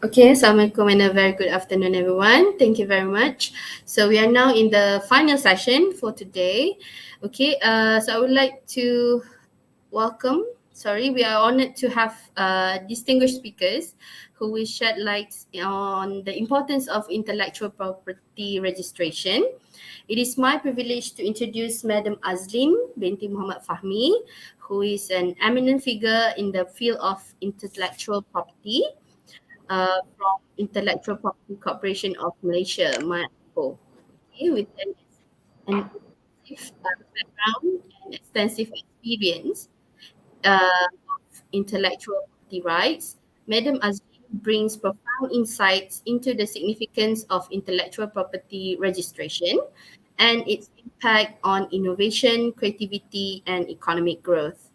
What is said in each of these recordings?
Okay, Assalamualaikum and a very good afternoon, everyone. Thank you very much. So we are now in the final session for today. Okay, so I would like to we are honored to have distinguished speakers who will shed light on the importance of intellectual property registration. It is my privilege to introduce Madam Azlin, binti Fahmi, who is an eminent figure in the field of intellectual property from Intellectual Property Corporation of Malaysia, MyIPO, okay, with an extensive background and extensive experience of intellectual property rights. Madam Azlin brings profound insights into the significance of intellectual property registration and its impact on innovation, creativity, and economic growth.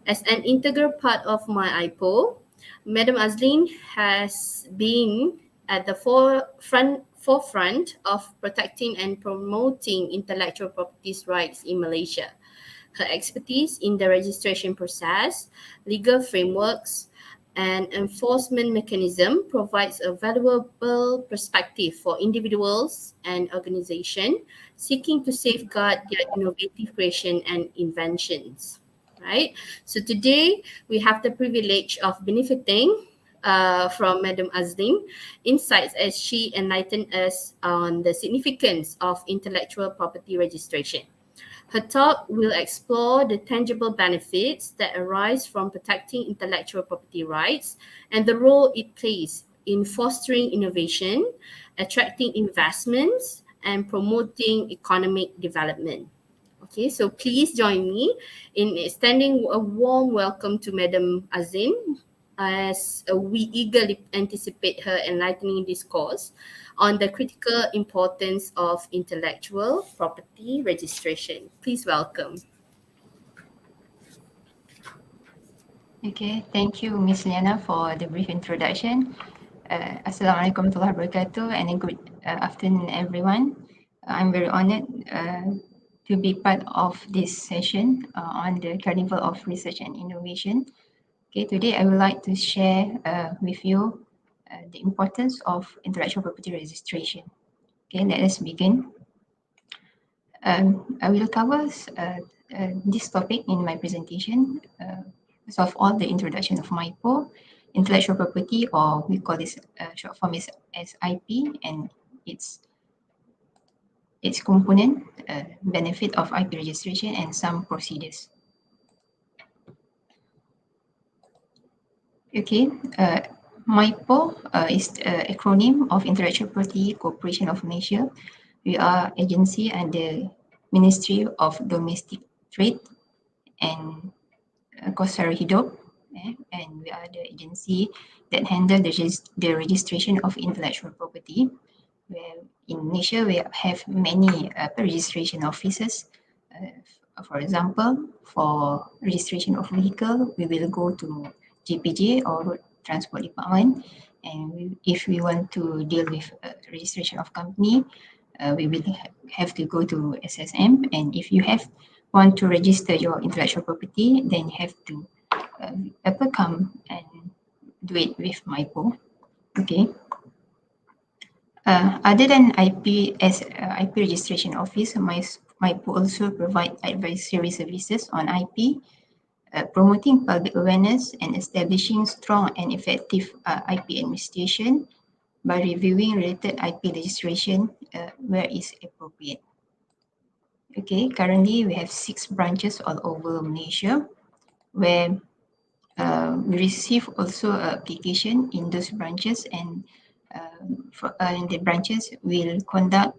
As an integral part of MyIPO, Madam Azlin has been at the forefront of protecting and promoting intellectual properties rights in Malaysia. Her expertise in the registration process, legal frameworks, and enforcement mechanism provides a valuable perspective for individuals and organizations seeking to safeguard their innovative creation and inventions. Right. So today we have the privilege of benefiting from Madam Azlin insights as she enlightened us on the significance of intellectual property registration. Her talk will explore the tangible benefits that arise from protecting intellectual property rights and the role it plays in fostering innovation, attracting investments, and promoting economic development. Okay, so please join me in extending a warm welcome to Madam Azlin as we eagerly anticipate her enlightening discourse on the critical importance of intellectual property registration. Please welcome. Okay, thank you, Ms. Liana, for the brief introduction. Assalamualaikum warahmatullahi wabarakatuh and a good afternoon, everyone. I'm very honored to be part of this session on the Carnival of Research and Innovation. Okay, today I would like to share with you the importance of intellectual property registration. Okay, let us begin. I will cover this topic in my presentation. First of all, the introduction of MyIPO, intellectual property, or we call this short form as IP, and its component, benefit of IP registration, and some procedures. Okay, MyIPO is the acronym of Intellectual Property Corporation of Malaysia. We are agency under Ministry of Domestic Trade and Kosara Hidup, and we are the agency that handle the registration of intellectual property. Where in Malaysia we have many registration offices. For example, for registration of vehicle, we will go to GPJ or Road Transport Department, and if we want to deal with registration of company, we will have to go to SSM, and if you want to register your intellectual property, then you have to come and do it with MyIPO. Okay. Other than IP as IP registration office, MyIPO also provide advisory services on IP, promoting public awareness and establishing strong and effective IP administration by reviewing related IP registration where is appropriate. Okay, currently we have 6 branches all over Malaysia where we receive also application in those branches, and the branches will conduct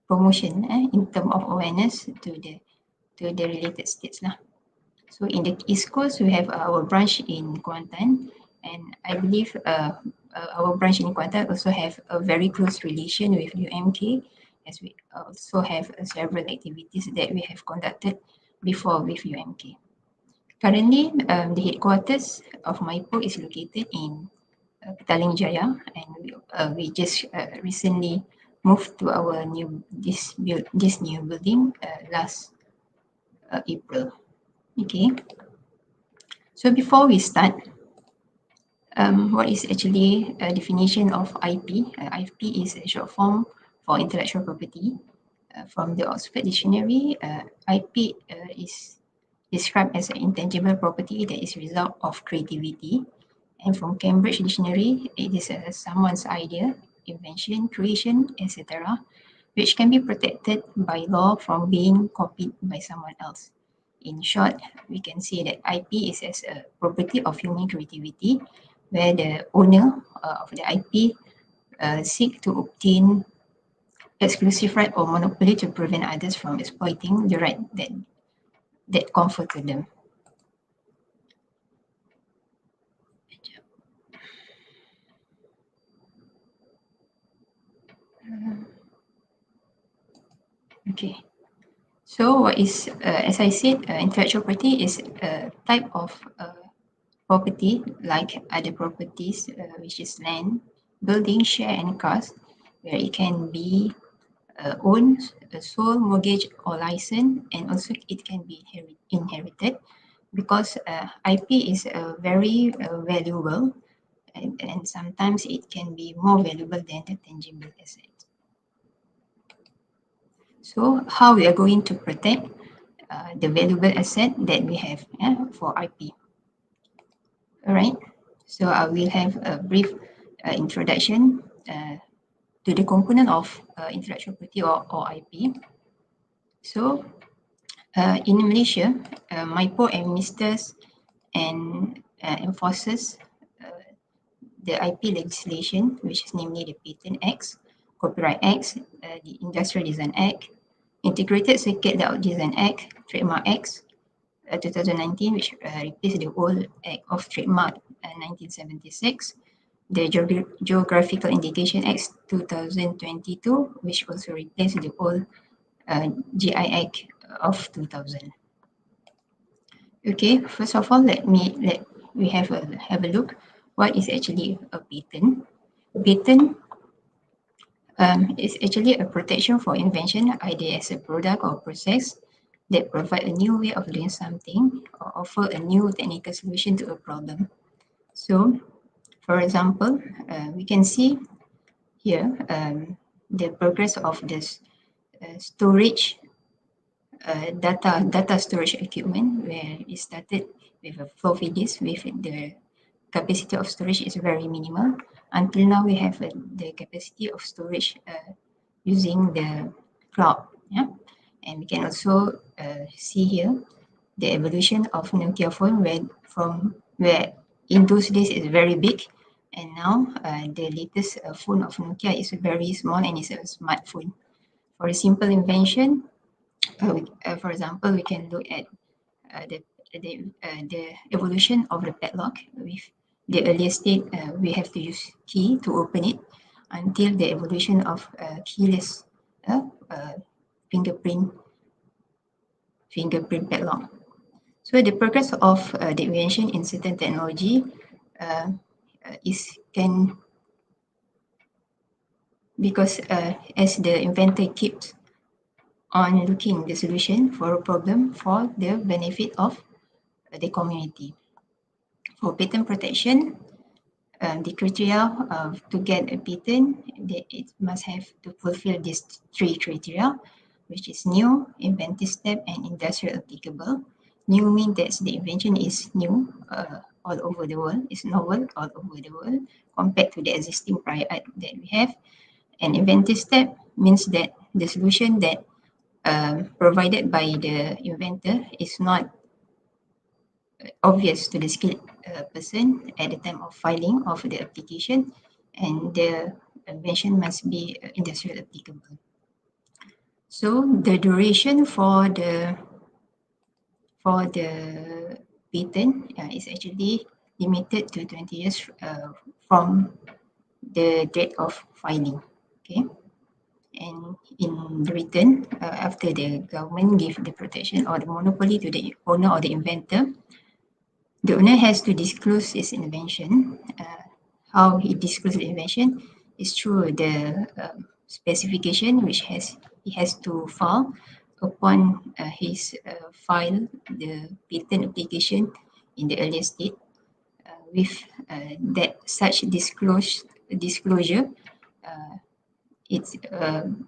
promotion in terms of awareness to the related states lah. So in the East Coast, we have our branch in Kuantan, and I believe our branch in Kuantan also have a very close relation with UMK, as we also have several activities that we have conducted before with UMK. Currently, the headquarters of MyIPO is located in Petaling Jaya, and we just recently moved to our this new building last April. Okay. So before we start, What is actually a definition of IP? IP is a short form for intellectual property. From the Oxford Dictionary, IP is described as an intangible property that is a result of creativity. And from Cambridge Dictionary, it is someone's idea, invention, creation, etc., which can be protected by law from being copied by someone else. In short, we can say that IP is as a property of human creativity, where the owner of the IP seek to obtain exclusive right or monopoly to prevent others from exploiting the right that conferred to them. Okay. So what is, as I said, intellectual property is a type of property like other properties, which is land, building, share, and cars, where it can be owned, sold, mortgage, or licensed, and also it can be inherited because IP is very valuable, and sometimes it can be more valuable than the tangible asset. So how we are going to protect the valuable asset that we have for IP. All right. So I will have a brief introduction to the component of intellectual property or IP. So in Malaysia, MyIPO administers and enforces the IP legislation, which is namely the Patent Acts, Copyright Acts, the Industrial Design Act, Integrated Circuit Layout Design Act, Trademark Acts, 2019, which replaced the old Act of Trademark 1976, the Geographical Indication Act 2022, which also replaced the old GI Act of 2000. Okay, first of all, let we have a look. What is actually a patent? Patent is actually a protection for invention, either as a product or process that provide a new way of doing something or offer a new technical solution to a problem. So, for example, we can see here the progress of this storage data storage equipment, where it started with a floppy disk with the capacity of storage is very minimal. Until now, we have the capacity of storage using the cloud. Yeah, and we can also see here the evolution of Nokia phone, where in those days is very big, and now the latest phone of Nokia is very small and is a smartphone. For a simple invention, for example, we can look at the evolution of the padlock. With the earlier state, we have to use key to open it until the evolution of keyless fingerprint padlock. So the progress of the invention in certain technology can because as the inventor keeps on looking the solution for a problem for the benefit of the community. For patent protection, the criteria to get a patent, it must have to fulfill these three criteria, which is new, inventive step, and industrial applicable. New means that the invention is new all over the world, is novel all over the world compared to the existing prior art that we have. And inventive step means that the solution that provided by the inventor is not obvious to the skilled person at the time of filing of the application, and the invention must be industrial applicable. So the duration for the patent is actually limited to 20 years from the date of filing. Okay. And in return, after the government give the protection or the monopoly to the owner or the inventor, the owner has to disclose his invention. How he discloses the invention is through the specification which he has to file upon his file the patent application in the earlier state, with that such disclosure, it's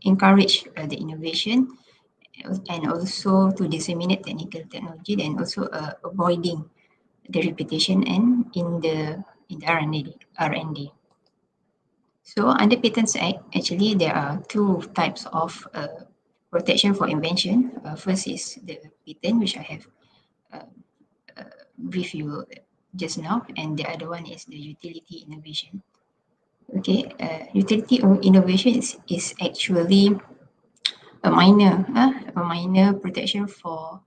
encourage the innovation and also to disseminate technical technology and also avoiding the repetition and in the R&D. So under Patents Act, actually there are two types of protection for invention. First is the patent, which I have briefed you just now, and the other one is the utility innovation. Okay, utility innovation is actually a minor protection for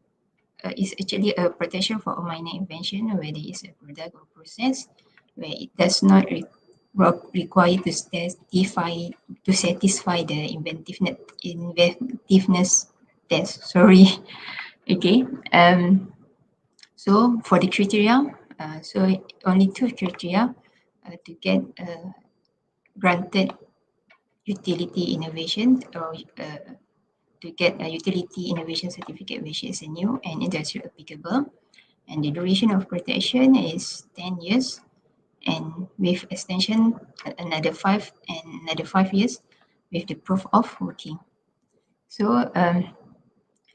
is actually a protection for a minor invention, whether it's a product or process where it does not require to satisfy the inventiveness test. Sorry. Okay. So for the criteria, so only two criteria to get granted utility innovation or to get a utility innovation certificate, which is a new and industrial applicable, and the duration of protection is 10 years, and with extension another 5 years with the proof of working. So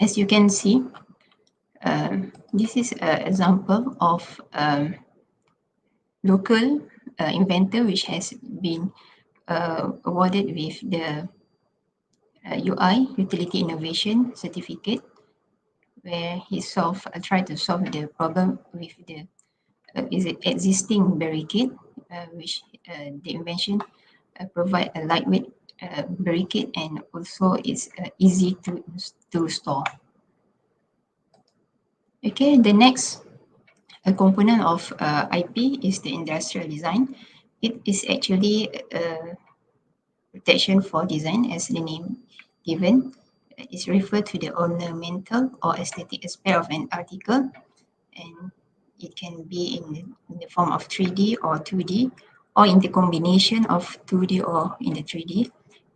as you can see, this is an example of local inventor which has been awarded with the UI Utility Innovation Certificate, where he tried to solve the problem with the existing barricade, which the invention provide a lightweight barricade and also it's easy to store. Okay, the next component of IP is the industrial design. It is actually protection for design, as the name given. Is referred to the ornamental or aesthetic aspect of an article, and it can be in the form of 3D or 2D, or in the combination of 2D or in the 3D.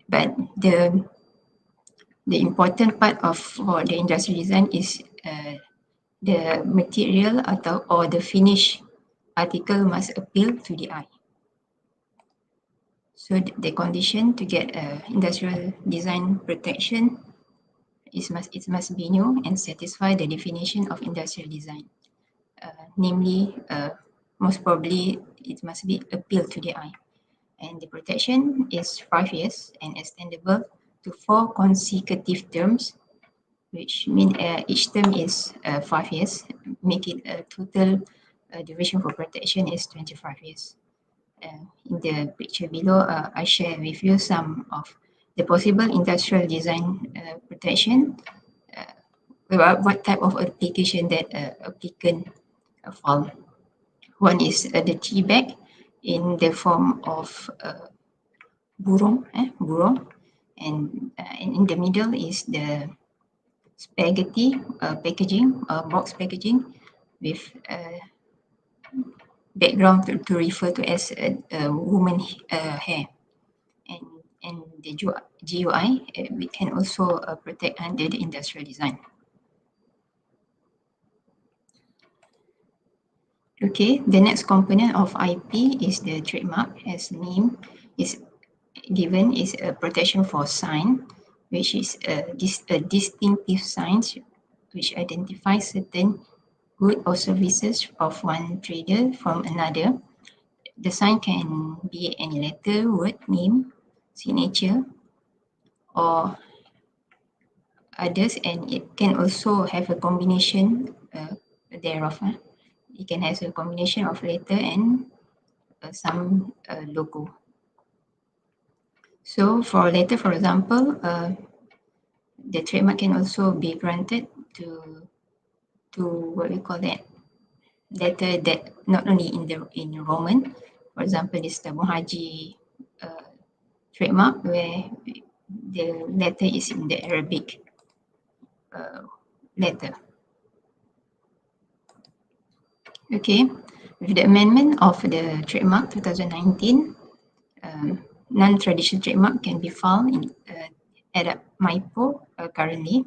But the important part of for the industrial design is the material or the finished article must appeal to the eye. So the condition to get industrial design protection it must be new and satisfy the definition of industrial design. Namely, most probably it must be appeal to the eye. And the protection is 5 years and extendable to 4 consecutive terms, which mean each term is 5 years, make it a total duration for protection is 25 years. In the picture below, I share with you some of the possible industrial design protection, what type of application that applicant fall. One is the tea bag in the form of burung, and in the middle is the spaghetti packaging, box packaging with background to refer to as a woman hair, and the GUI we can also protect under the industrial design. Okay, the next component of IP is the trademark, as name is given, is a protection for sign, which is a distinctive sign which identifies certain goods or services of one trader from another. The sign can be any letter, word, name, signature, or others, and it can also have a combination thereof. It can have a combination of letter and some logo. So for letter, for example, the trademark can also be granted to what we call that letter that not only in Roman, for example, this the Mohd trademark where the letter is in the Arabic letter. Okay, with the amendment of the trademark 2019, non-traditional trademark can be found in at MyIPO currently.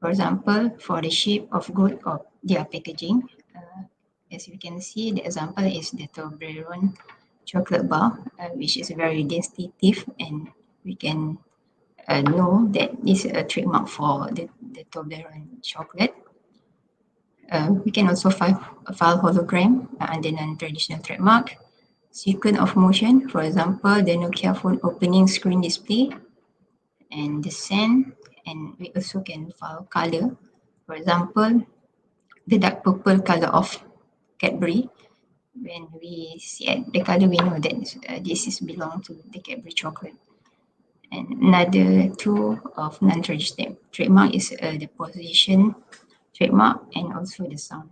For example, for the shape of good or their packaging, as you can see, the example is the Toblerone chocolate bar, which is very distinctive, and we can know that this is a trademark for the Toblerone chocolate. We can also file hologram under non-traditional trademark. Sequence of motion, for example, the Nokia phone opening screen display and the scent, and we also can file color. For example, the dark purple color of Cadbury. When we see the color, we know that this is belong to the Cadbury chocolate. And another two of non-traditional trademark is the position trademark and also the sound.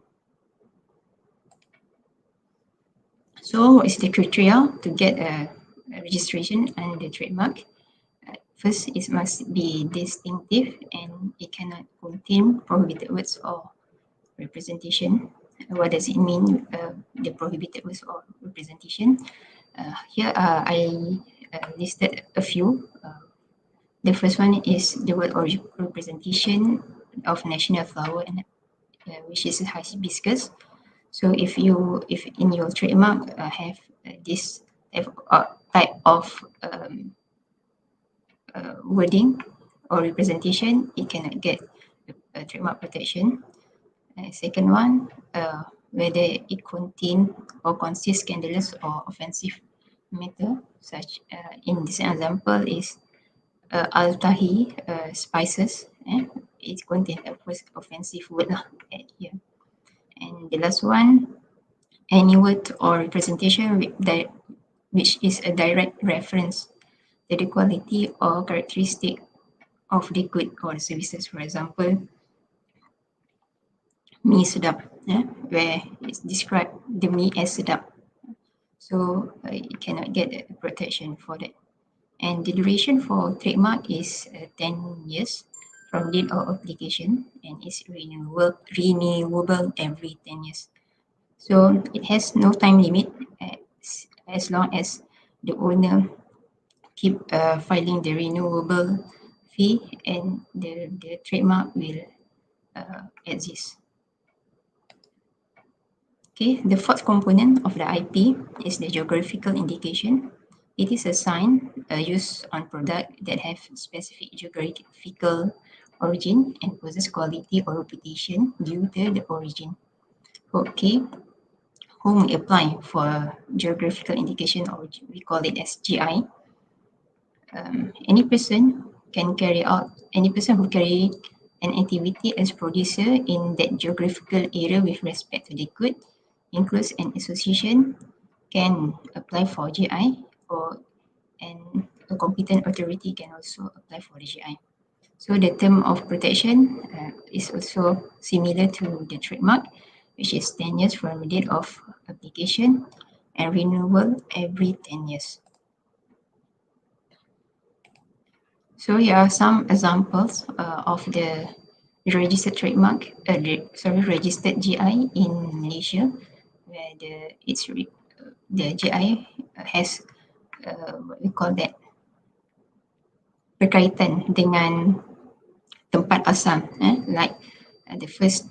So what is the criteria to get a registration and the trademark? First, it must be distinctive and it cannot contain prohibited words or representation. What does it mean, the prohibited words or representation? Here I listed a few. The first one is the word or representation of national flower, and which is hibiscus. So if in your trademark have this type of wording or representation, it cannot get trademark protection. Second one, whether it contain or consists scandalous or offensive matter, such in this example is al-tahi spices. It contains a offensive word here. And the last one, any word or representation which is a direct reference to the quality or characteristic of the good or services. For example, mi sedap, where it's described the mi as sedap. So you cannot get a protection for that. And the duration for trademark is 10 years from date of application, and is renewable every 10 years. So it has no time limit as long as the owner keep filing the renewable fee, and the trademark will exist. Okay, the fourth component of the IP is the geographical indication. It is a sign used on product that have specific geographical origin and possess quality or reputation due to the origin. Okay, whom we apply for geographical indication, or we call it as GI. Any person who carry an activity as producer in that geographical area with respect to the good includes an association can apply for GI, and a competent authority can also apply for the GI. So the term of protection is also similar to the trademark, which is 10 years from the date of application and renewable every 10 years. So here are some examples of the registered trademark, registered GI in Malaysia, where the GI has what we call that, berkaitan dengan tempat asal. Like the first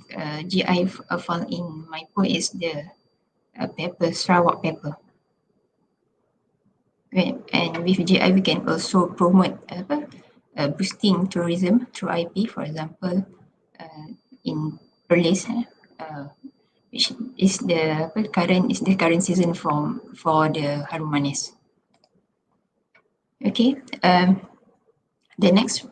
GI file in MyIPO is the pepper, Sarawak pepper. And with GI we can also promote boosting tourism through IP. For example, in Perlis, which is the current season for the harum manis. Okay, the next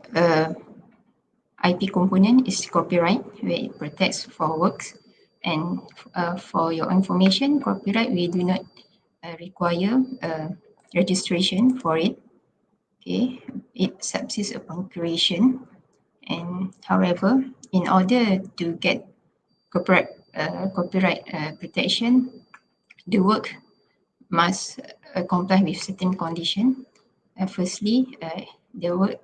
IP component is copyright, where it protects for works. And for your information, copyright we do not require registration for it. Okay, it subsists upon creation. And however, in order to get copyright protection, the work must comply with certain conditions. Firstly, the work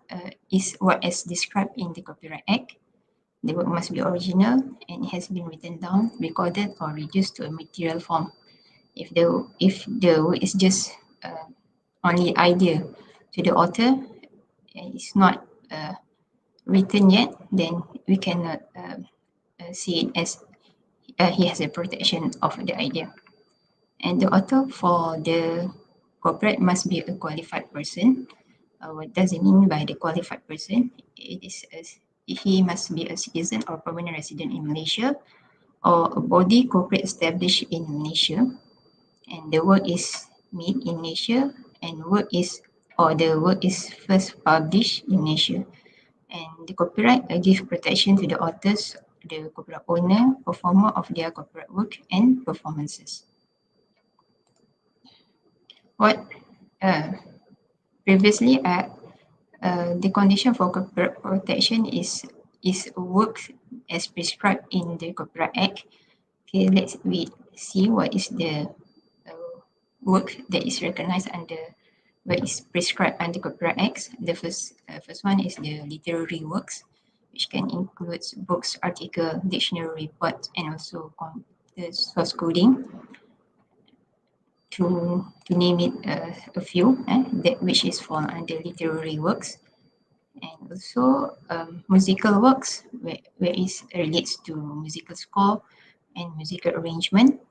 is what is described in the Copyright Act. The work must be original and it has been written down, recorded, or reduced to a material form. If the work is just only idea to the author, and it's not written yet, then we cannot see it as he has a protection of the idea. And the author for the copyright must be a qualified person. What does it mean by the qualified person? He must be a citizen or permanent resident in Malaysia, or a body corporate established in Malaysia, and the work is made in Malaysia, and the work is first published in Malaysia. And the copyright give protection to the authors, the copyright owner, performer of their copyright work and performances. What previously the condition for copyright protection is work as prescribed in the Copyright Act. Okay, let's see what is the work that is recognized under what is prescribed under Copyright Act. The first one is the literary works, which can include books, article, dictionary, report, and also the source coding. To name it a few, that which is fall under literary works, and also musical works, where it relates to musical score and musical arrangement.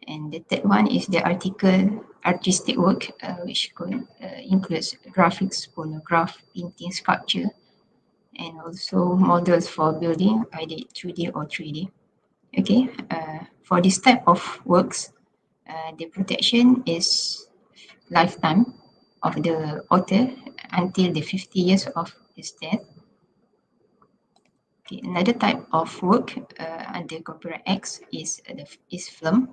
And the third one is the artistic work, which includes graphics, phonograph, painting, sculpture, and also models for building, either 2D or 3D. Okay, for this type of works, the protection is lifetime of the author until the 50 years of his death. Okay, another type of work under Copyright Act is film,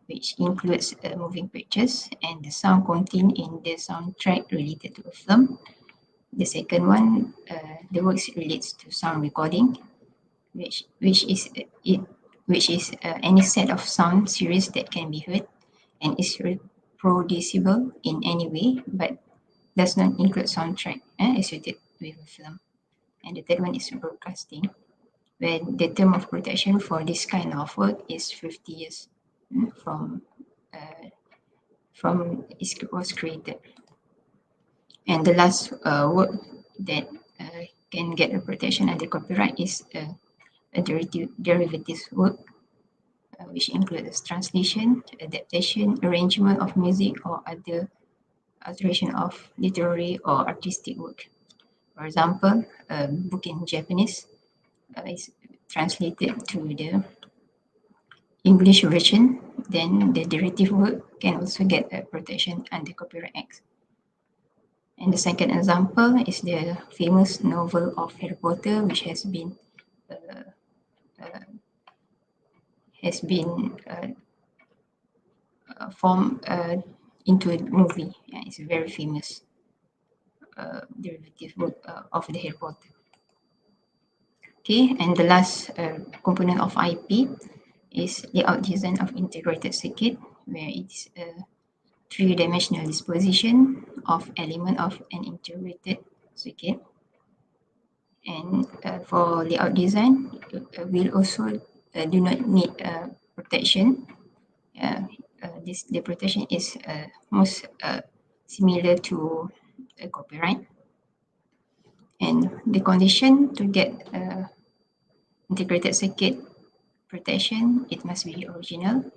which includes moving pictures and the sound contained in the soundtrack related to a film. The second one, the works relates to sound recording, which is any set of sound series that can be heard and is reproducible in any way, but does not include soundtrack associated with a film. And the third one is broadcasting, where the term of protection for this kind of work is 50 years from it was created. And the last work that can get a protection under copyright is a derivative work, which includes translation, adaptation, arrangement of music, or other alteration of literary or artistic work. For example, a book in Japanese is translated to the English version, then the derivative work can also get a protection under Copyright Act. And the second example is the famous novel of Harry Potter, which has been formed into a movie. Yeah, it's a very famous derivative work of the Harry Potter. Okay, and the last component of IP is layout design of integrated circuit, where it's a three-dimensional disposition of element of an integrated circuit. And for layout design, we'll also do not need protection. The protection is most similar to a copyright. And the condition to get integrated circuit protection, it must be original.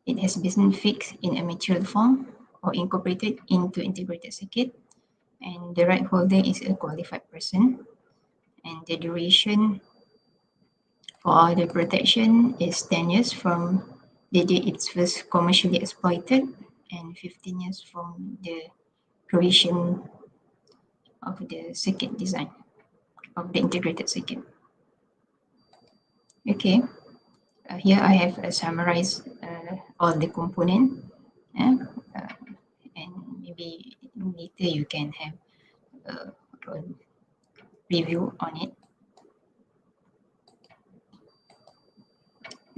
It has been fixed in a material form or incorporated into integrated circuit, and the right holder is a qualified person. And the duration for the protection is 10 years from the date it's first commercially exploited, and 15 years from the creation of the circuit design of the integrated circuit. Okay, here I have summarized all the components, and maybe later you can have a review on it.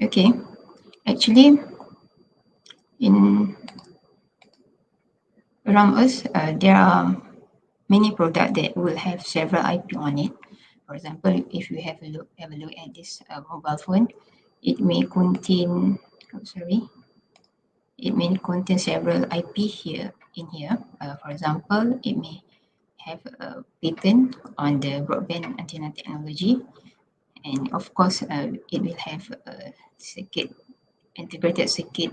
Okay, actually, around us, there are many products that will have several IP on it. For example, if you have a look at this mobile phone, it may contain several IP here. For example, it may have a patent on the broadband antenna technology, and of course, it will have a circuit integrated circuit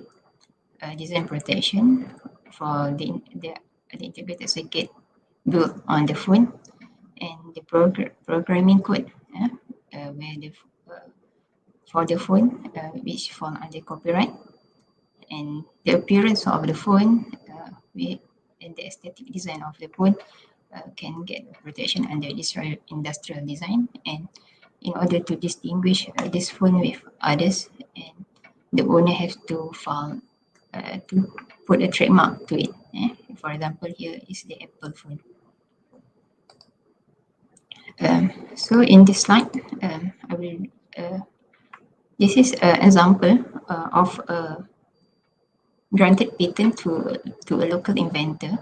design protection for the integrated circuit built on the phone, and the programming code where for the phone which fall under copyright, and the appearance of the phone and the aesthetic design of the phone can get protection under industrial design. And in order to distinguish this phone with others, and the owner has to file to put a trademark to it. For example, here is the Apple phone. So in this slide, I will. This is an example of a granted patent to a local inventor,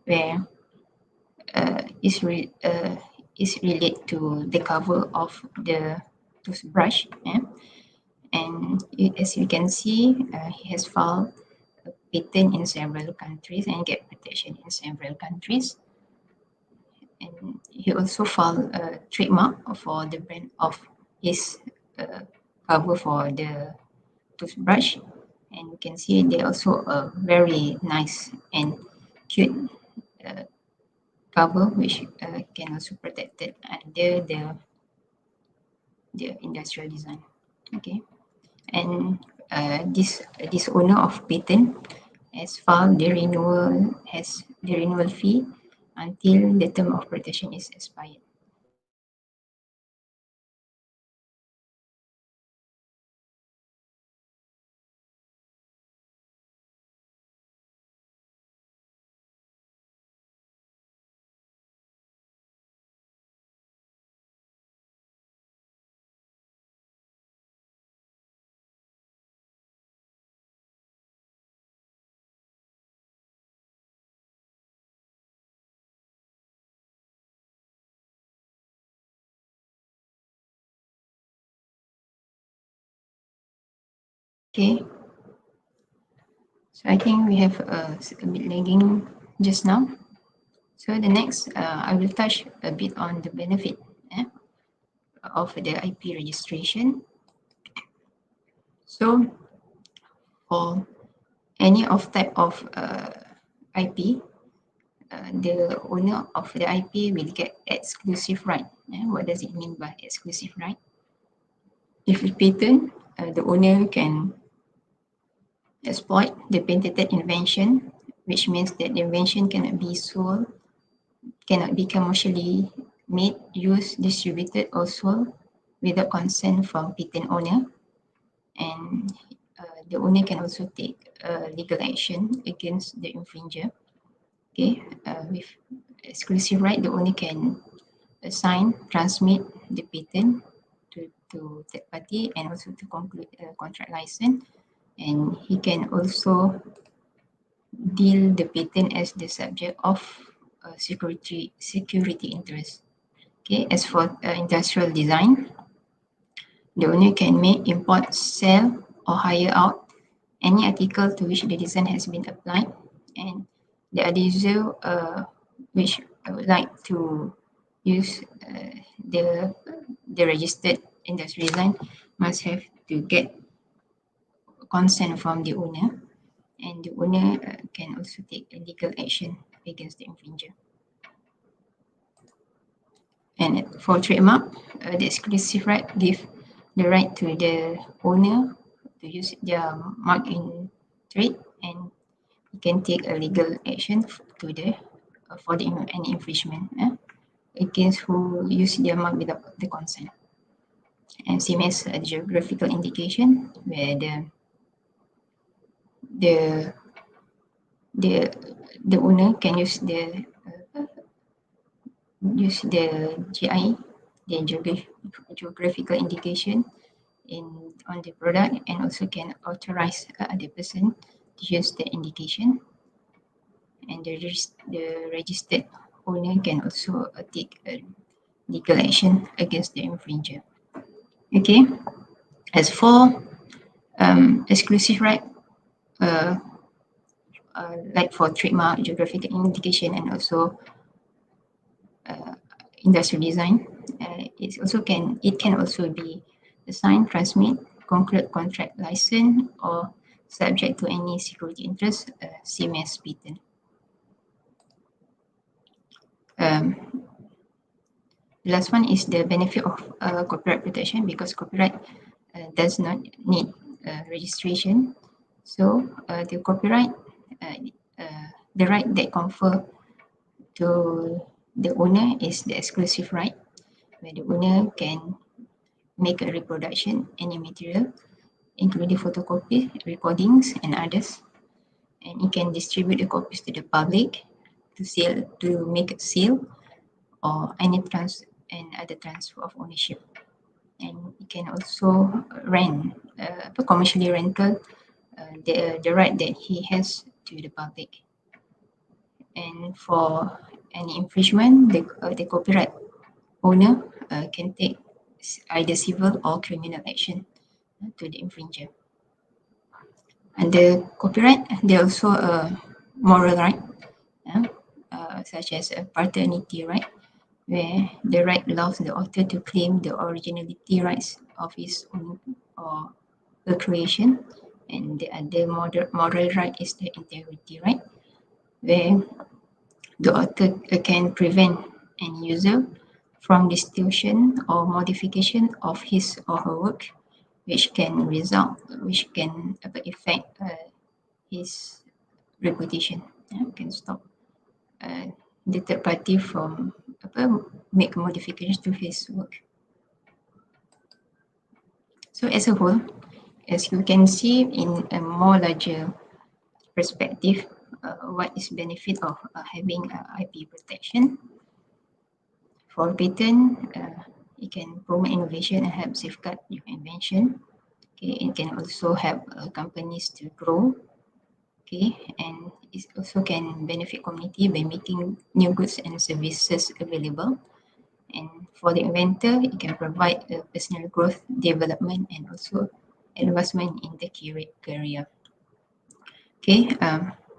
where is related to the cover of the toothbrush, and as you can see, he has filed a patent in several countries and get protection in several countries. And he also filed a trademark for the brand of his cover for the toothbrush, and you can see they also a very nice and cute cover which can also protect it under the industrial design. Okay, and this owner of patent has filed the renewal fee until the term of protection is expired. Okay, so I think we have a bit lagging just now. So the next, I will touch a bit on the benefit of the IP registration. So for any of type of IP, the owner of the IP will get exclusive right. What does it mean by exclusive right? If we patent, the owner can exploit the patented invention, which means that the invention cannot be sold, cannot be commercially made, used, distributed, or sold without consent from patent owner. And the owner can also take legal action against the infringer. Okay, with exclusive right, the owner can assign, transmit the patent to third party and also to conclude a contract license. And he can also deal the patent as the subject of security interest. Okay, as for industrial design, the owner can make, import, sell, or hire out any article to which the design has been applied. And the adhesive which I would like to use the registered industrial design must have to get consent from the owner, and the owner can also take a legal action against the infringer. And for trademark, the exclusive right gives the right to the owner to use their mark in trade, and he can take a legal action to the for any infringement against who use their mark without the consent. And same as a geographical indication, where the owner can use the GI, the geographical indication on the product, and also can authorize other person to use the indication. And the registered owner can also take a legal action against the infringer. Okay, as for exclusive right, like for trademark, geographical indication, and also industrial design, it can also be assigned, transmit, conclude contract license or subject to any security interest, same as patent. The last one is the benefit of copyright protection, because copyright does not need registration. So the copyright, the right that confer to the owner is the exclusive right, where the owner can make a reproduction, any material, including photocopy, recordings, and others. And it can distribute the copies to the public to sell, to make a sale, or any other transfer of ownership. And it can also rent, commercially rental, the right that he has to the public. And for any infringement, the copyright owner can take either civil or criminal action to the infringer. Under copyright, there are also a moral right, such as a paternity right, where the right allows the author to claim the originality rights of his own or her creation. And the other moral right is the integrity right, where the author can prevent any user from distortion or modification of his or her work, which can affect his reputation. Can stop the third party from make modifications to his work. So as a whole, as you can see in a more larger perspective, what is benefit of having IP protection? For patent, it can promote innovation and help safeguard your invention. Okay, it can also help companies to grow. Okay, and it also can benefit community by making new goods and services available. And for the inventor, it can provide personal growth, development, and also advancement in the career. Okay,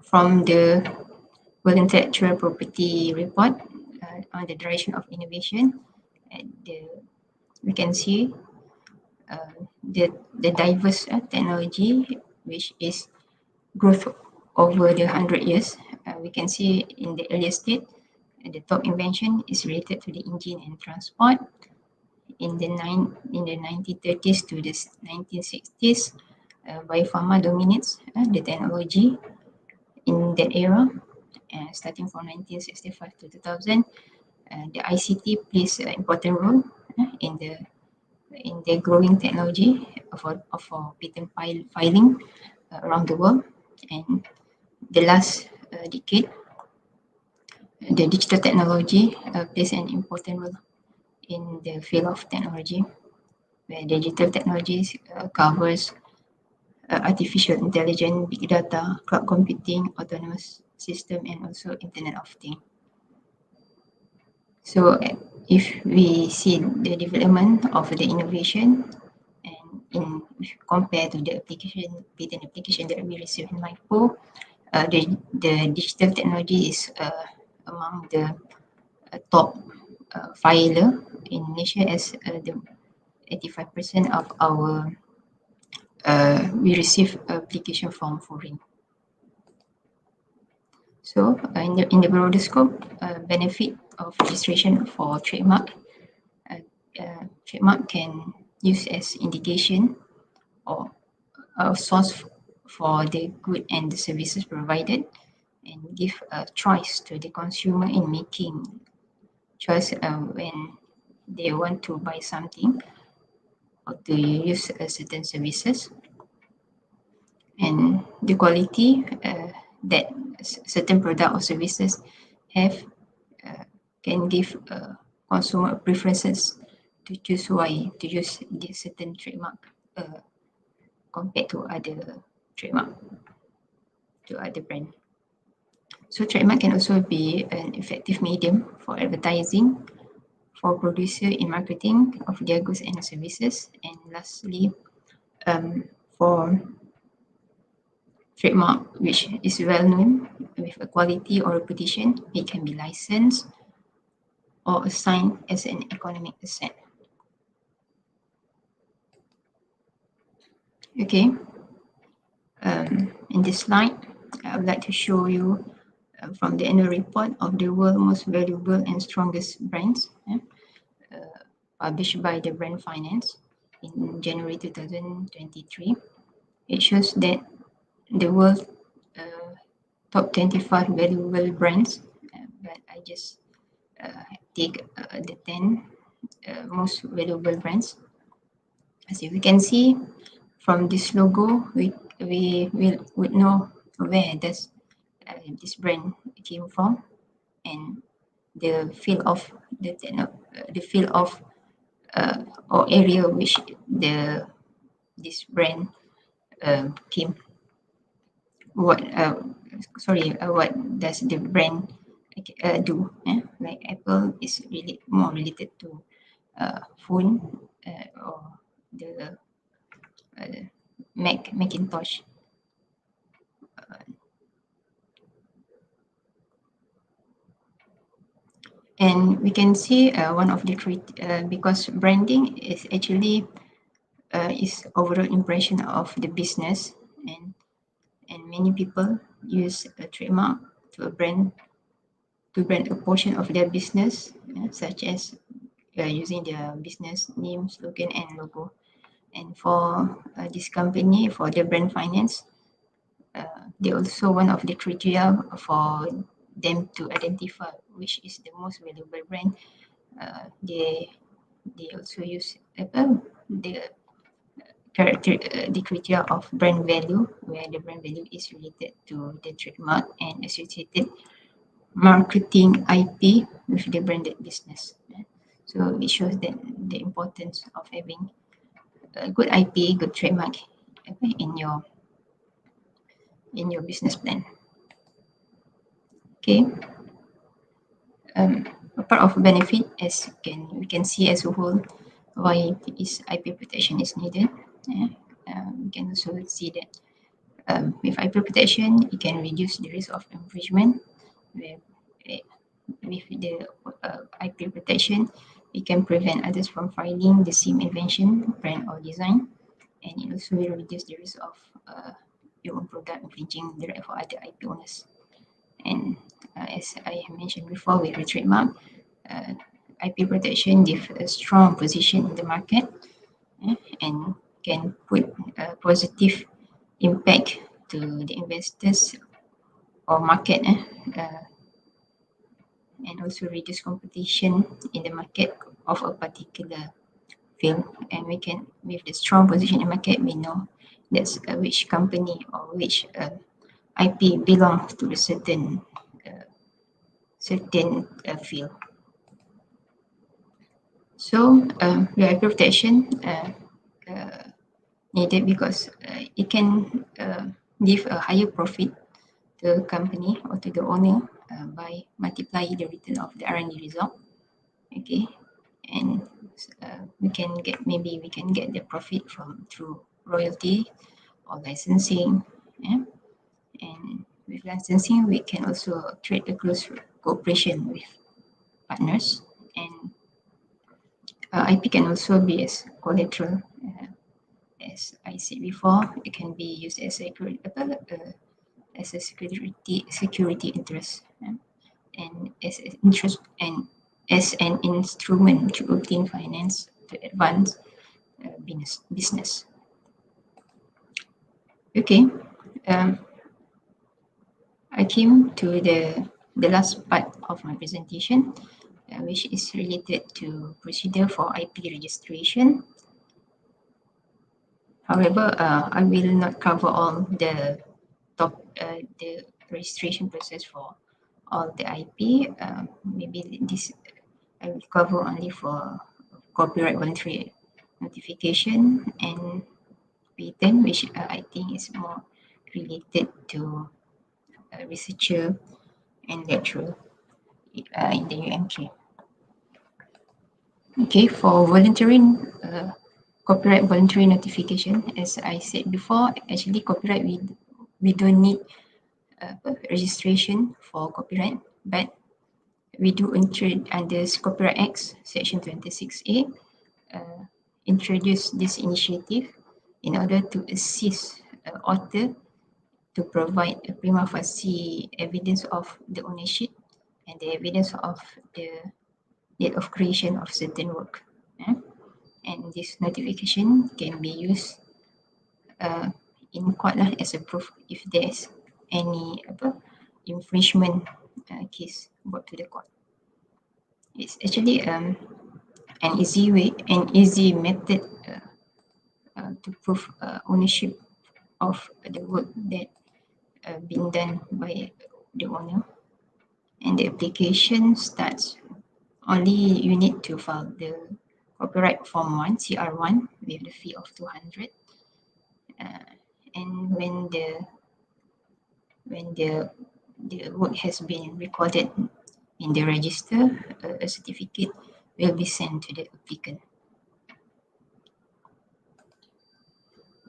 from the World Intellectual Property Report on the direction of innovation, we can see the diverse technology which is growth over the 100 years. We can see in the earlier state, the top invention is related to the engine and transport. In the 1930s to the 1960s, biopharma dominates the technology in that era. Starting from 1965 to 2000, the ICT plays an important role in the growing technology for patent filing around the world. And the last decade, the digital technology plays an important role in the field of technology, where digital technologies covers artificial intelligence, big data, cloud computing, autonomous system, and also Internet of Things. So if we see the development of the innovation and compared to the patent application that we receive in MyIPO, the digital technology is among the top filer in Malaysia, as the 85% of our we receive application from foreign. So in the broader scope, benefit of registration for trademark. Trademark can use as indication or a source for the good and the services provided, and give a choice to the consumer in making choice when they want to buy something or to use certain services. And the quality that certain product or services have can give consumer preferences to choose why to use this certain trademark compared to other trademark, to other brand. So trademark can also be an effective medium for advertising, for producer in marketing of their goods and services, and lastly, for trademark which is well known with a quality or reputation, it can be licensed or assigned as an economic asset. Okay. In this slide, I would like to show you from the annual report of the world's most valuable and strongest brands, published by the Brand Finance in January 2023. It shows that the world's top 25 valuable brands, but I just take the 10 most valuable brands. As you can see from this logo, we will know where does this brand came from and the field of the field of or area which this brand came. What what does the brand do? Like Apple is really more related to phone or the Macintosh. And we can see one of the because branding is actually is overall impression of the business, and many people use a trademark to brand a portion of their business, such as using their business name, slogan, and logo. And for this company, for the brand finance, they also one of the criteria for them to identify which is the most valuable brand. They also use the the criteria of brand value, where the brand value is related to the trademark and associated marketing IP with the branded business. So it shows that the importance of having a good IP, good trademark in your business plan. Okay. A part of benefit, as we can see as a whole, why is IP protection is needed. We can also see that with IP protection, it can reduce the risk of infringement. With the IP protection, it can prevent others from filing the same invention, brand, or design, and it also will reduce the risk of your own product infringing the right for other IP owners. And as I have mentioned before, with the trademark, IP protection gives a strong position in the market and can put a positive impact to the investors or market, and also reduce competition in the market of a particular field. And we can, with the strong position in the market, we know that's which company or which IP belongs to a certain field. So the IP protection needed because it can give a higher profit to the company or to the owner by multiplying the return of the R&D result. Okay, and we can get the profit through royalty or licensing. Yeah? And with licensing, we can also create a close cooperation with partners, and IP can also be as collateral. As I said before, it can be used as a security interest, and as an interest and as an instrument to obtain finance to advance business. Okay, I came to the last part of my presentation, which is related to procedure for IP registration. However, I will not cover all the registration process for all the IP. Maybe this I will cover only for copyright voluntary notification and patent, which I think is more related to researcher and lecturer in the UMK. Okay, for voluntary copyright voluntary notification, as I said before, actually copyright we don't need registration for copyright, but we do under Copyright Act Section 26A introduce this initiative in order to assist author to provide a prima facie evidence of the ownership and the evidence of the date of creation of certain work. And this notification can be used in court as a proof if there's any infringement case brought to the court. It's actually an easy method to prove ownership of the work that been done by the owner. And the application starts only you need to file the copyright form 1 CR1 with the fee of 200. And when the work has been recorded in the register, a certificate will be sent to the applicant.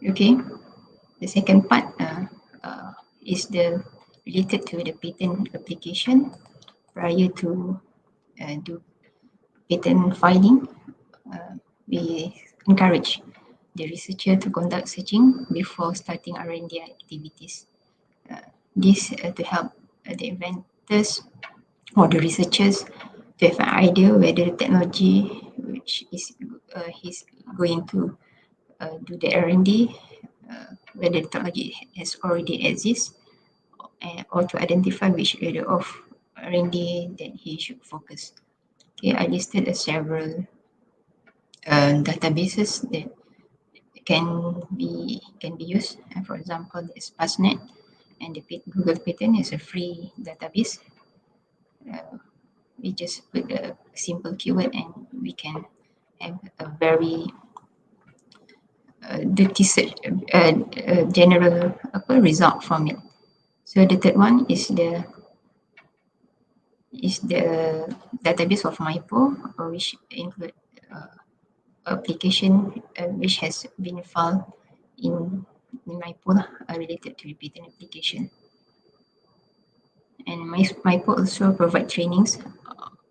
Okay, the second part is related to the patent application. Prior to do patent filing, we encourage the researcher to conduct searching before starting R&D activities. This to help the inventors or the researchers to have an idea whether the technology which is he's going to do the R&D, whether the technology has already exists, or to identify which area of R&D that he should focus. Okay, I listed several databases that can be used. For example, there's PassNet, and the Google Patent is a free database. We just put a simple keyword and we can have a very general result from it. So the third one is the database of MyIPO, which include application which has been filed in MyIPO related to the patent application. And MyIPO also provide trainings,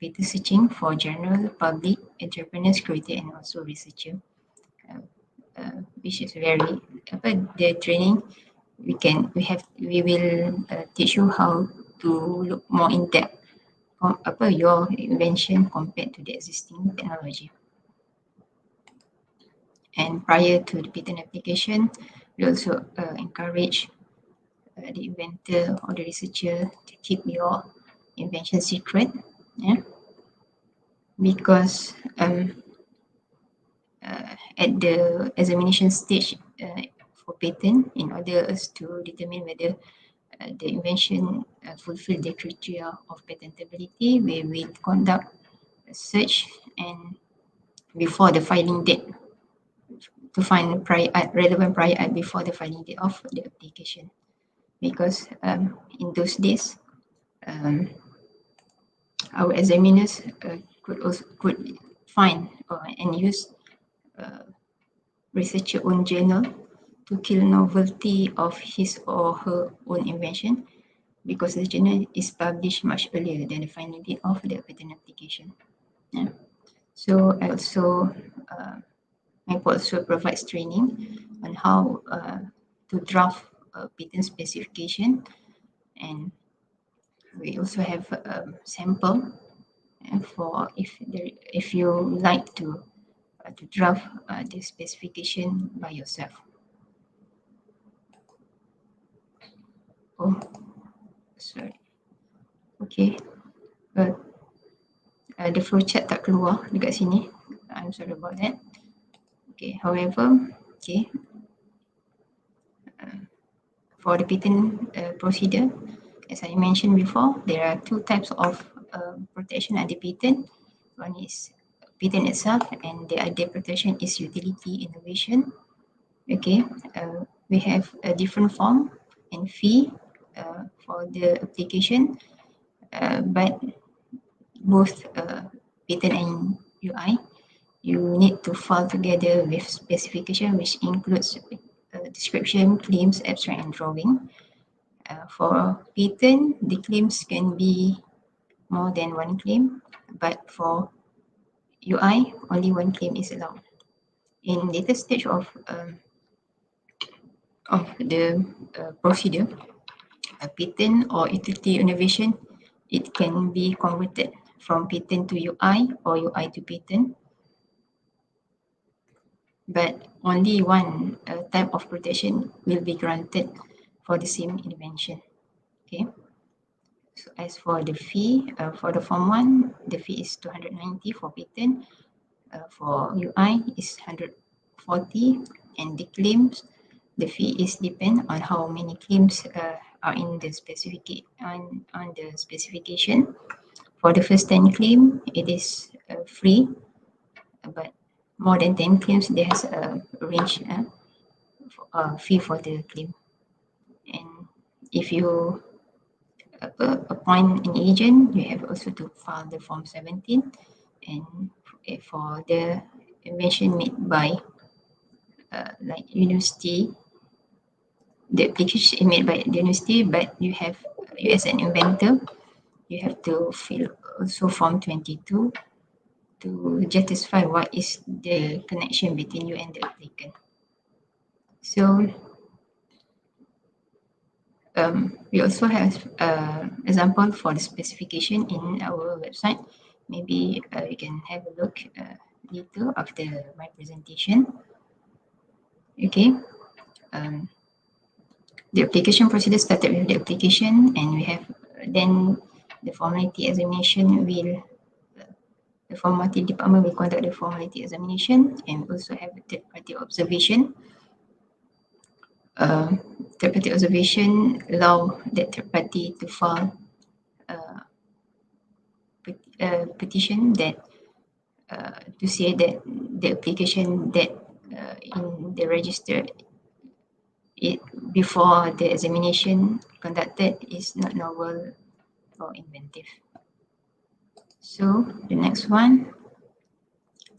patent searching for general public, entrepreneurs, creator, and also researcher, which is very the training we will teach you how to look more in depth your invention compared to the existing technology. And prior to the patent application, we also encourage the inventor or the researcher to keep your invention secret, because at the examination stage for patent, in order to determine whether the invention fulfill the criteria of patentability, we will conduct a search and before the filing date to find relevant prior art before the filing date of the application, because in those days our examiners could find and use researcher own journal to kill novelty of his or her own invention, because the journal is published much earlier than the final date of the patent application. So MyIPO also provides training on how to draft a patent specification, and we also have a sample for if you like to draft the specification by yourself. Oh, sorry. Okay. The flowchart tak keluar dekat sini. I'm sorry about that. Okay. However, okay. For the patent procedure, as I mentioned before, there are two types of protection under patent. One is patent itself, and the other protection is utility innovation. Okay, we have a different form and fee for the application, but both patent and UI, you need to file together with specification, which includes description, claims, abstract, and drawing. For patent, the claims can be more than one claim, but for UI, only one claim is allowed. In later stage of of the procedure, a patent or utility innovation, it can be converted from patent to UI or UI to patent. But only one type of protection will be granted for the same invention. Okay. So as for the fee, for the Form 1, the fee is 290 for patent. For UI is 140, and the claims, the fee is depend on how many claims are in the on the specification. For the first 10 claim, it is free, but more than 10 claims, there's a range fee for the claim. And if you appoint an agent, you have also to file the Form 17. And for the invention made by like university, the application is made by the university, but you as an inventor, you have to fill also Form 22 to justify what is the connection between you and the applicant. So we also have example for the specification in our website. Maybe you can have a look later after my presentation. Okay. The application procedure started with the application, and we have then the formality examination will the formality department will conduct the formality examination and also have a third party observation. Third party observation allow that third party to file a petition that to say that the application that in the register it before the examination conducted is not novel or inventive. So the next one,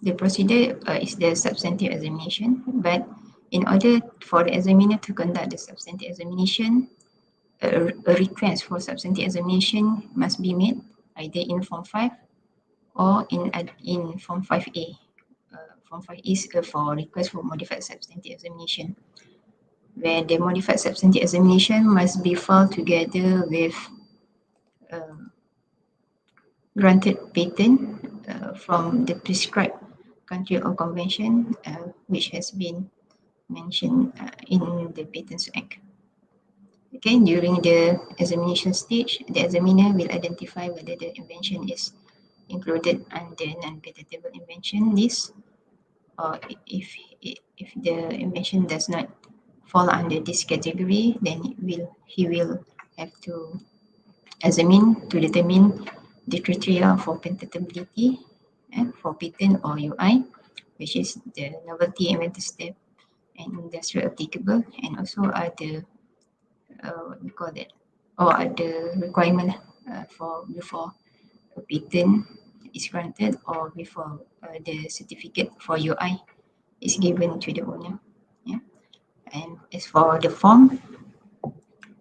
the procedure is the substantive examination, but in order for the examiner to conduct the substantive examination, a request for substantive examination must be made either in Form 5 or in Form 5A. Form 5 is for request for modified substantive examination, where the modified substantive examination must be filed together with granted patent from the prescribed country or convention which has been mentioned in the Patents Act. Okay, during the examination stage, the examiner will identify whether the invention is included under non-patentable invention list, or if the invention does not fall under this category, then he will have to examine to determine the criteria for patentability for patent or UI, which is the novelty, inventor step, and industrial applicable, and also other what we call that, or other requirement for before a patent is granted or before the certificate for UI is given to the owner. Yeah. And as for the form,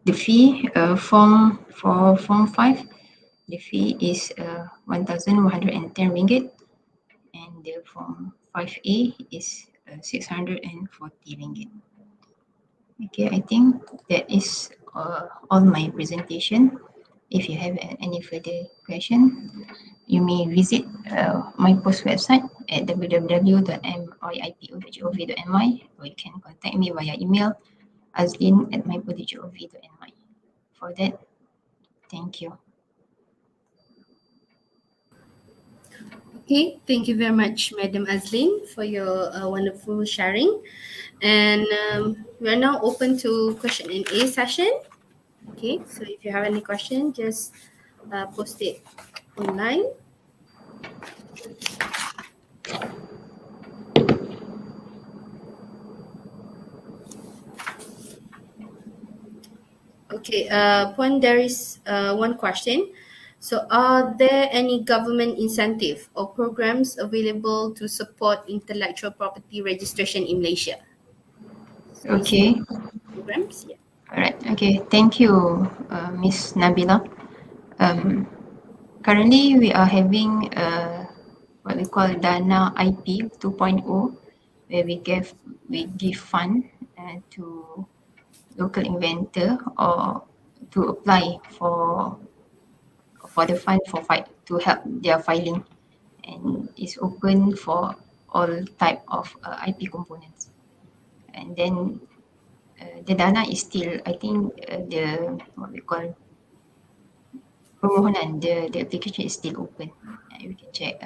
the fee for Form 5, the fee is 1,110 ringgit, and the Form 5A is 640 ringgit. Okay, I think that is all my presentation. If you have any further question, you may visit MyIPO's website at www.myipo.gov.my, or you can contact me via email azlin@myipo.gov.my. For that, thank you. Okay, thank you very much, Madam Azlin, for your wonderful sharing. And we are now open to question and A session. Okay, so if you have any question, just post it online. Okay, Puan, there is one question. So, are there any government incentive or programs available to support intellectual property registration in Malaysia? So Okay. Programs, yeah. All right. Okay. Thank you, Miss Nabila. Currently, we are having what we call Dana IP 2.0, where we give fund to local inventor or to apply for the fund to help their filing, and is open for all type of IP components. And then the dana is still, I think, the what we call permohonan, the application is still open. You can check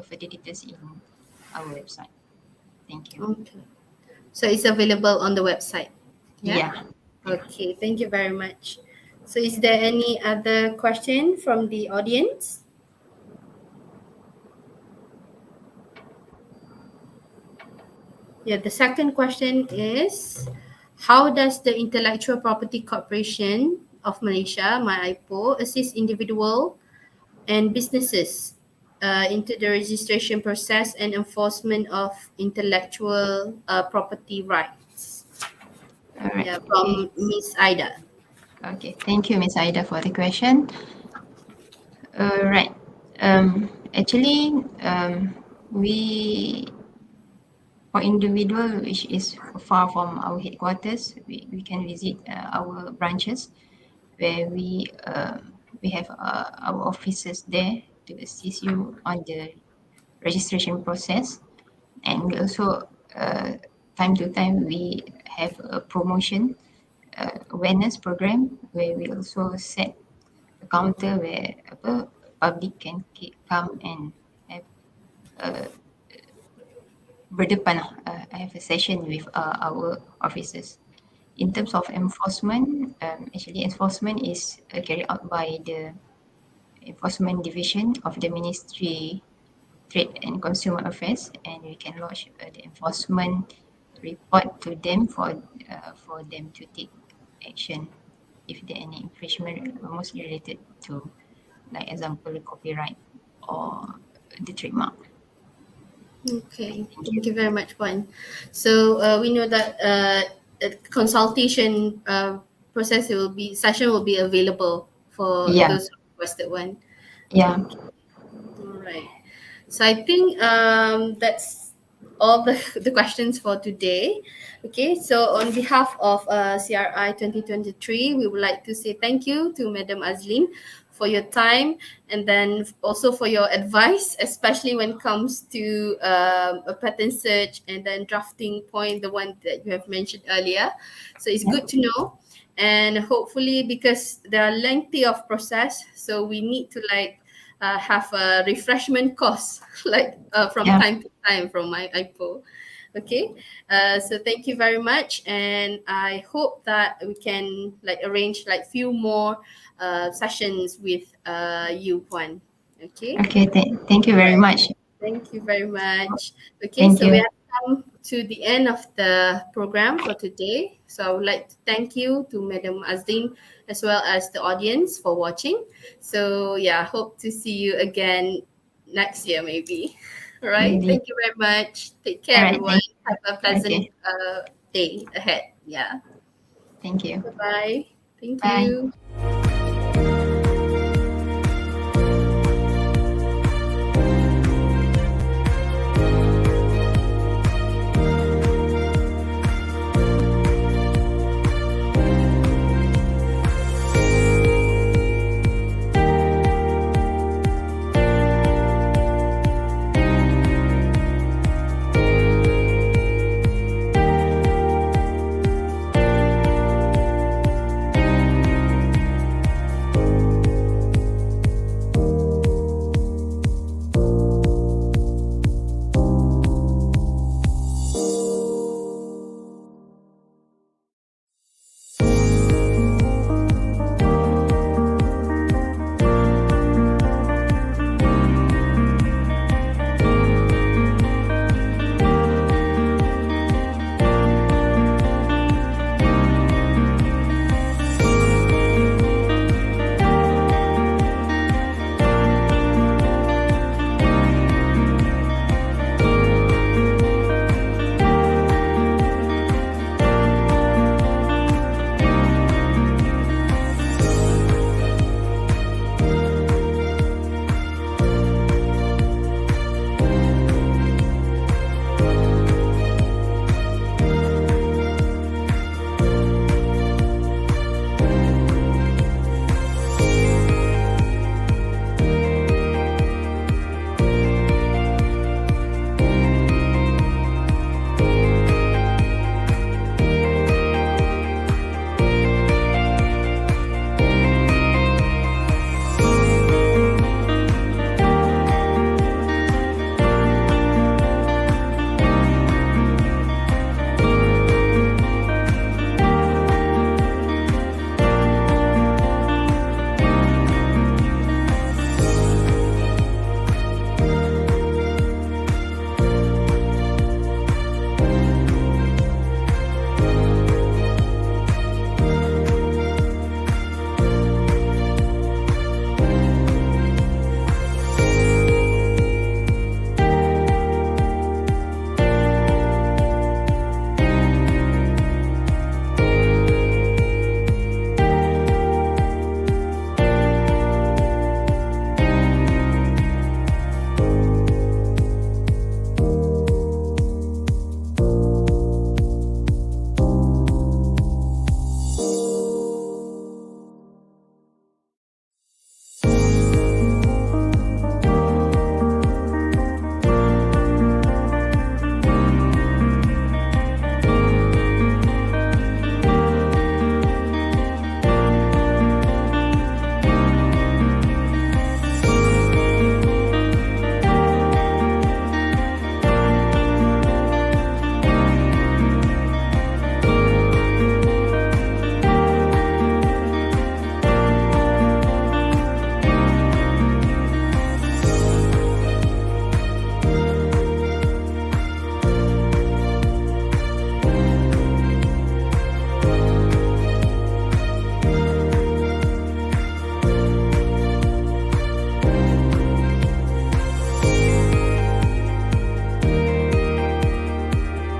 further details in our website. Thank you. Okay. So it's available on the website. Yeah. Okay, thank you very much. So is there any other question from the audience? Yeah, the second question is, how does the Intellectual Property Corporation of Malaysia, MyIPO, assist individual and businesses into the registration process and enforcement of intellectual property rights? All right. Yeah, Okay. from Miss Ida. Okay. Thank you, Miss Aida, for the question. Right. Actually, we, for individual which is far from our headquarters, we can visit our branches where we have our officers there to assist you on the registration process. And we also, time to time, we have a promotion awareness program where we also set a counter where public can come and have berdepan lah, have a session with our officers. In terms of enforcement, actually enforcement is carried out by the Enforcement Division of the Ministry Trade and Consumer Affairs, and we can lodge the enforcement report to them for them to take action if there any infringement, mostly related to, like example, copyright or the trademark. Okay, thank you very much, Puan. So we know that a consultation process session will be available for Yeah, those who requested one. yeah, All right. So I think that's all the questions for today. Okay, so on behalf of CRI 2023, we would like to say thank you to Madam Azlin for your time, and then also for your advice, especially when it comes to a patent search and then drafting point, the one that you have mentioned earlier. So it's good to know. And hopefully, because there are lengthy of process, so we need to have a refreshment course from yeah. time to time from MyIPO. Okay, so thank you very much, and I hope that we can arrange few more sessions with you, Puan. Okay. Okay, thank you very Right. much. Thank you very much. Okay, Thank so we you. have come to the end of the program for today. So I would like to thank you to Madam Azlin as well as the audience for watching. So yeah, hope to see you again next year maybe. All right. Maybe. Thank you very much. Take All care, right, everyone. Have a pleasant okay, day ahead. Yeah. thank you. Bye bye. Thank Bye. you.